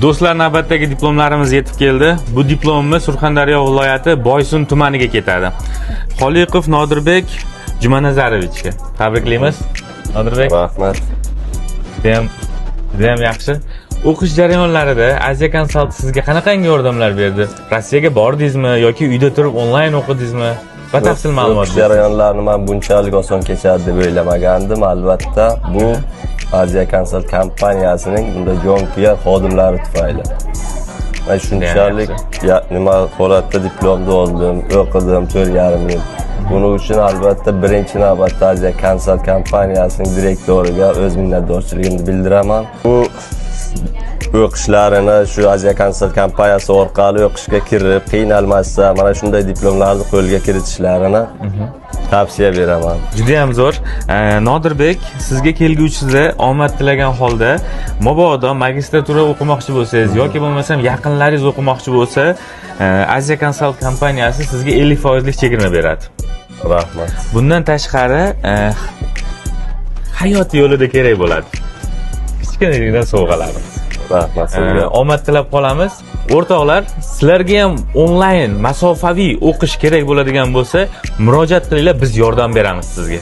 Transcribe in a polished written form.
Do'stlar, navbatdagi diplomlarimiz yetib keldi. Bu diplomimiz Surxondaryo viloyati Boysun tumaniga ketadi. Xoliqov Nodirbek Jumanazarovichga. Tabriklaymiz. Nodirbek. Rahmat. Judayam yaxshi. O'qish jarayonlarida Asia Consult sizga qanaqangi yordamlar berdi? Rossiyaga bordingizmi yoki uyda turib onlayn o'qidingizmi? Batafsil ma'lumot O'qish jarayonlarini men bunchalik oson kechadi deb o'ylamagandim. Albatta, bu Asia Consult kompaniyasining bunda jonkuyar xodimlari tufayli. Men shunchalik nima holatda diplomni oldim, o'qidim 4,5 yil. Buning uchun albatta birinchi navbatda Asia Consult kompaniyasining direktoriga o'z minnatdorchiligimni bildiraman. Bu o'qishlarini shu Asia Consult kompaniyasi orqali o'qishga kirib, qiynalmasdan mana shunday diplomlarni qo'lga kiritishlarini tavsiya beraman. Juda ham zo'r. Nodirbek, sizga kelguvchida omad tilagan holda, mabodo magistratura o'qimoqchi bo'lsangiz yoki bo'lmasam yaqinlaringiz o'qimoqchi bo'lsa, Asia Consult kompaniyasi sizga 50% lik chegirma beradi. Rahmat. Bundan tashqari, hayot yo'lida kerak bo'ladi. Kichkinagidan sovg'alar. Rahmat sizga. Omad tilab qolamiz. O'rtoqlar, sizlarga ham onlayn masofaviy o'qish kerak bo'ladigan bo'lsa, murojaat qilinglar, biz yordam beramiz sizga.